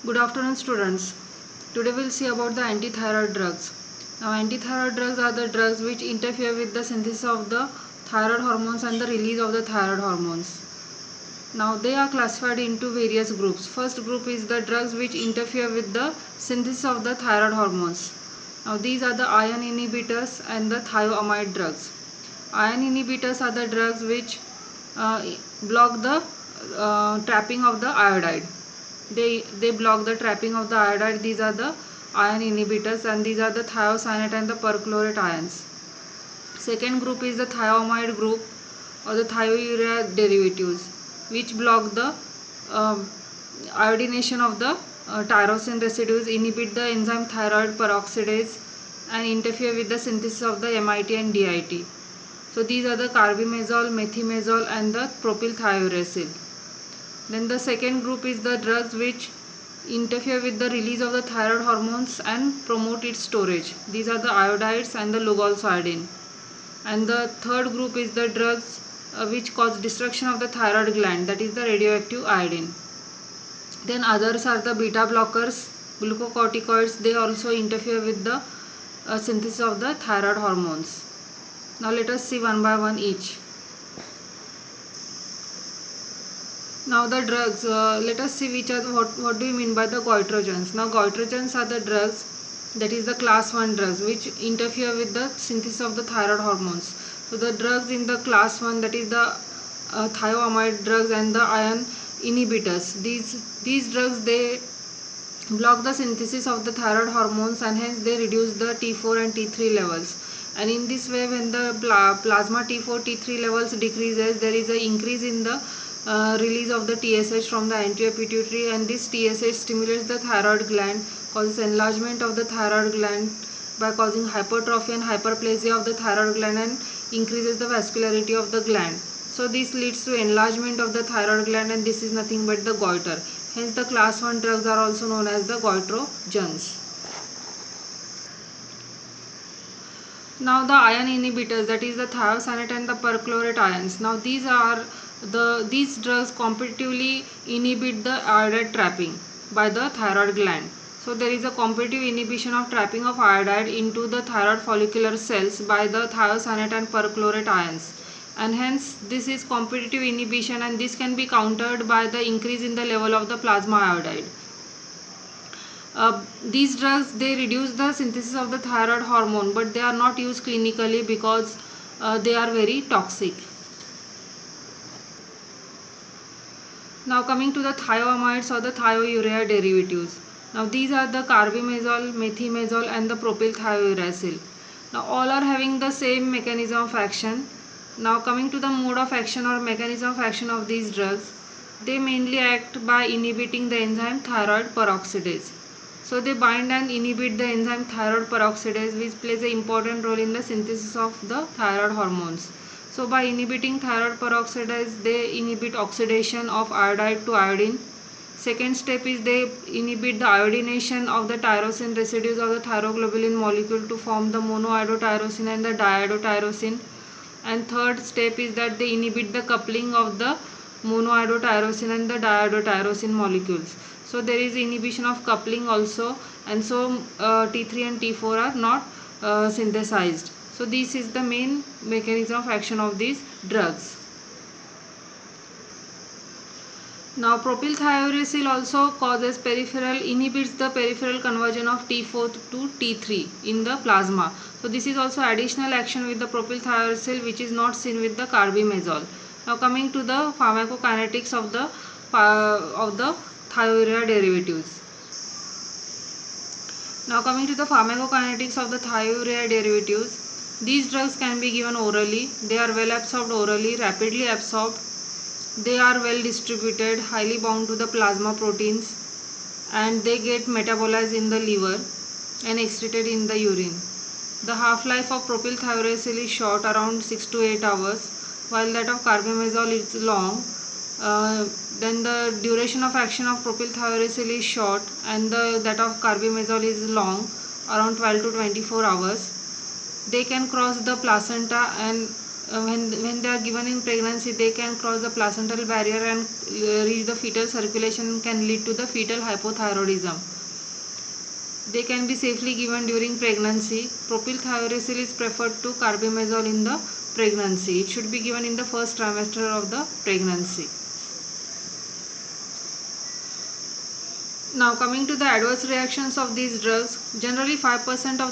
Good afternoon, students. Today we'll see about the antithyroid drugs. Now, antithyroid drugs are the drugs which interfere with the synthesis of the thyroid hormones and the release of the thyroid hormones. Now, they are classified into various groups. First group is the drugs which interfere with the synthesis of the thyroid hormones. Now, these are the iron inhibitors and the thioamide drugs. Iron inhibitors are the drugs which block the trapping of the iodide. They block the trapping of the iodide. These are the iron inhibitors, and these are the thiocyanate and the perchlorate ions. Second group is the thiamide group or the thiourea derivatives, which block the iodination of the tyrosine residues, inhibit the enzyme thyroid peroxidase, and interfere with the synthesis of the MIT and DIT. So these are the carbimazole, methimazole, and the propylthiouracil. Then the second group is the drugs which interfere with the release of the thyroid hormones and promote its storage. These are the iodides and the Lugol's iodine. And the third group is the drugs which cause destruction of the thyroid gland, that is the radioactive iodine. Then others are the beta blockers, glucocorticoids. They also interfere with the synthesis of the thyroid hormones. Now let us see one by one each. Now the drugs, let us see what do you mean by the goitrogens. Now goitrogens are the drugs, that is the class 1 drugs which interfere with the synthesis of the thyroid hormones. So the drugs in the class 1, that is the thioamide drugs and the iron inhibitors. These drugs, they block the synthesis of the thyroid hormones, and hence they reduce the T4 and T3 levels. And in this way, when the plasma T4 T3 levels decreases, there is an increase in the release of the TSH from the anterior pituitary, and this TSH stimulates the thyroid gland, causes enlargement of the thyroid gland by causing hypertrophy and hyperplasia of the thyroid gland, and increases the vascularity of the gland. So this leads to enlargement of the thyroid gland, and this is nothing but the goiter. Hence the class 1 drugs are also known as the goitrogens. Now the iron inhibitors, that is the thiocyanate and the perchlorate ions. Now these drugs competitively inhibit the iodide trapping by the thyroid gland. So there is a competitive inhibition of trapping of iodide into the thyroid follicular cells by the thiocyanate and perchlorate ions, and hence this is competitive inhibition, and this can be countered by the increase in the level of the plasma iodide. These drugs, they reduce the synthesis of the thyroid hormone, but they are not used clinically because they are very toxic. Now coming to the thioamides or the thiourea derivatives. Now these are the carbimazole, methimazole, and the propylthiouracil. Now all are having the same mechanism of action. Now coming to the mode of action or mechanism of action of these drugs, they mainly act by inhibiting the enzyme thyroid peroxidase. So they bind and inhibit the enzyme thyroid peroxidase, which plays an important role in the synthesis of the thyroid hormones. So by inhibiting thyroid peroxidase, they inhibit oxidation of iodide to iodine. Second step is they inhibit the iodination of the tyrosine residues of the thyroglobulin molecule to form the monoiodotyrosine and the diiodotyrosine. And third step is that they inhibit the coupling of the monoiodotyrosine and the diiodotyrosine molecules. So there is inhibition of coupling also, and so T3 and T4 are not synthesized. So this is the main mechanism of action of these drugs. Now propylthiouracil also inhibits the peripheral conversion of T4 to T3 in the plasma. So this is also additional action with the propylthiouracil, which is not seen with the carbimazole. Now coming to the pharmacokinetics of the thiourea derivatives. Now coming to the pharmacokinetics of the thiourea derivatives. These drugs can be given orally. They are well absorbed orally, rapidly absorbed. They are well distributed, highly bound to the plasma proteins, and they get metabolized in the liver and excreted in the urine. The half-life of propylthiouracil is short, around 6 to 8 hours, while that of carbimazole is long. Then the duration of action of propylthiouracil is short, and that of carbimazole is long, around 12 to 24 hours. They can cross the placenta and when they are given in pregnancy, they can cross the placental barrier and reach the fetal circulation and can lead to the fetal hypothyroidism. They can be safely given during pregnancy. Propylthiouracil is preferred to carbimazole in the pregnancy. It should be given in the first trimester of the pregnancy. Now coming to the adverse reactions of these drugs, generally 5% of